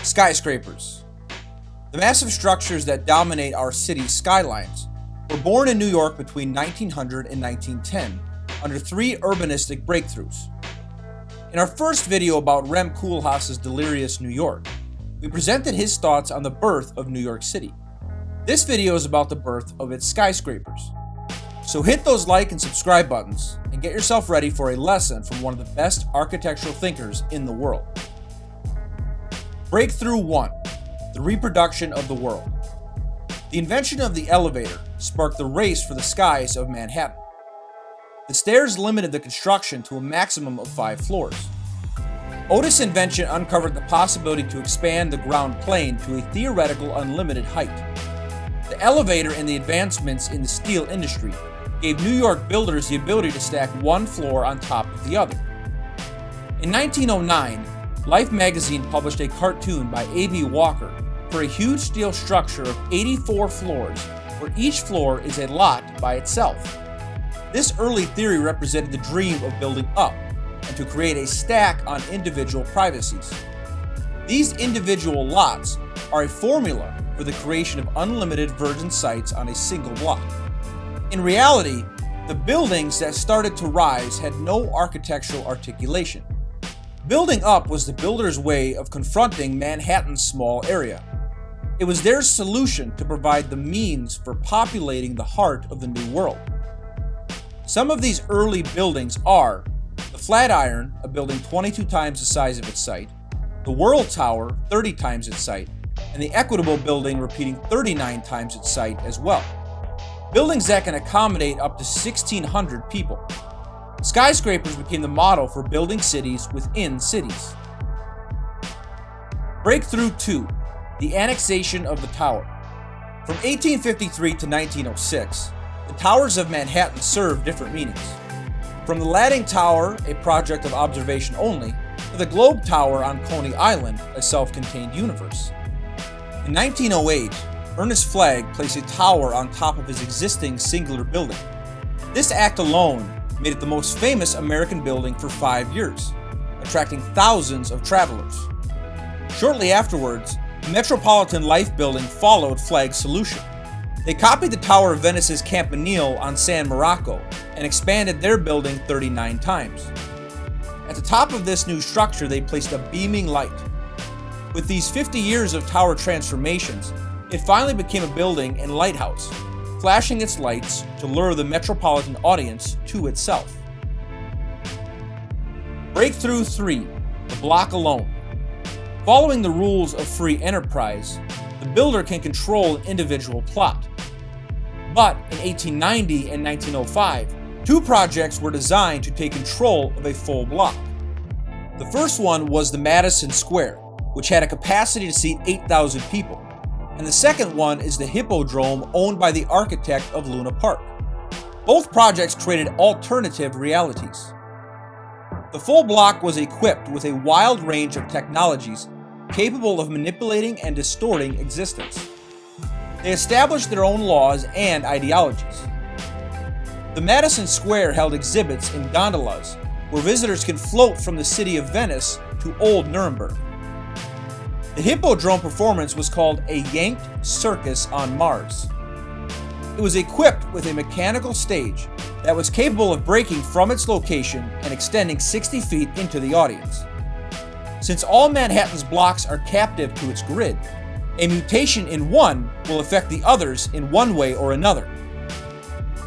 Skyscrapers. The massive structures that dominate our city's skylines were born in New York between 1900 and 1910 under three urbanistic breakthroughs. In our first video about Rem Koolhaas's Delirious New York, we presented his thoughts on the birth of New York City. This video is about the birth of its skyscrapers. So hit those like and subscribe buttons and get yourself ready for a lesson from one of the best architectural thinkers in the world. Breakthrough 1. The reproduction of the world. The invention of the elevator sparked the race for the skies of Manhattan. The stairs limited the construction to a maximum of 5 floors. Otis' invention uncovered the possibility to expand the ground plane to a theoretical unlimited height. The elevator and the advancements in the steel industry gave New York builders the ability to stack one floor on top of the other. In 1909, Life magazine published a cartoon by A.B. Walker for a huge steel structure of 84 floors, where each floor is a lot by itself. This early theory represented the dream of building up and to create a stack on individual privacies. These individual lots are a formula for the creation of unlimited virgin sites on a single block. In reality, the buildings that started to rise had no architectural articulation. Building up was the builders' way of confronting Manhattan's small area. It was their solution to provide the means for populating the heart of the New World. Some of these early buildings are the Flatiron, a building 22 times the size of its site, the World Tower, 30 times its site, and the Equitable Building repeating 39 times its site as well. Buildings that can accommodate up to 1,600 people. Skyscrapers became the model for building cities within cities. Breakthrough 2. The annexation of the tower. From 1853 to 1906, the towers of Manhattan served different meanings. From the Landing Tower, a project of observation only, to the Globe Tower on Coney Island, a self-contained universe. In 1908, Ernest Flagg placed a tower on top of his existing singular building. This act alone made it the most famous American building for 5 years, attracting thousands of travelers. Shortly afterwards, the Metropolitan Life Building followed Flagg's solution. They copied the Tower of Venice's Campanile on San Marco and expanded their building 39 times. At the top of this new structure, they placed a beaming light. With these 50 years of tower transformations, it finally became a building and lighthouse, flashing its lights to lure the metropolitan audience to itself. Breakthrough 3. The block alone. Following the rules of free enterprise, the builder can control an individual plot. But in 1890 and 1905, 2 projects were designed to take control of a full block. The first one was the Madison Square, which had a capacity to seat 8,000 people. And the second one is the Hippodrome, owned by the architect of Luna Park. Both projects created alternative realities. The full block was equipped with a wild range of technologies capable of manipulating and distorting existence. They established their own laws and ideologies. The Madison Square held exhibits in gondolas where visitors can float from the city of Venice to Old Nuremberg. The Hippodrome performance was called a Yanked Circus on Mars. It was equipped with a mechanical stage that was capable of breaking from its location and extending 60 feet into the audience. Since all Manhattan's blocks are captive to its grid, a mutation in one will affect the others in one way or another.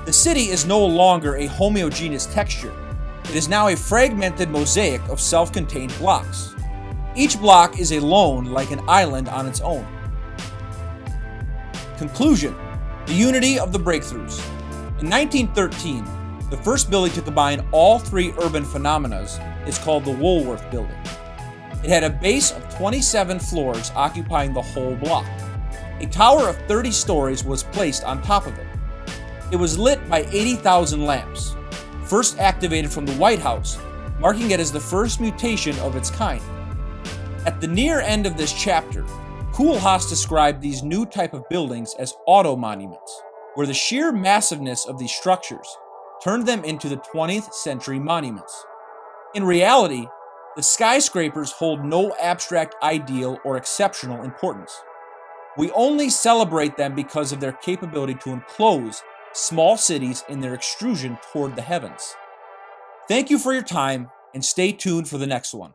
The city is no longer a homogeneous texture. It is now a fragmented mosaic of self-contained blocks. Each block is alone, like an island on its own. Conclusion. The unity of the breakthroughs. In 1913, the first building to combine all 3 urban phenomena is called the Woolworth Building. It had a base of 27 floors occupying the whole block. A tower of 30 stories was placed on top of it. It was lit by 80,000 lamps, first activated from the White House, marking it as the first mutation of its kind. At the near end of this chapter, Koolhaas described these new type of buildings as auto-monuments, where the sheer massiveness of these structures turned them into the 20th century monuments. In reality, The skyscrapers hold no abstract ideal or exceptional importance. We only celebrate them because of their capability to enclose small cities in their extrusion toward the heavens. Thank you for your time, and stay tuned for the next one.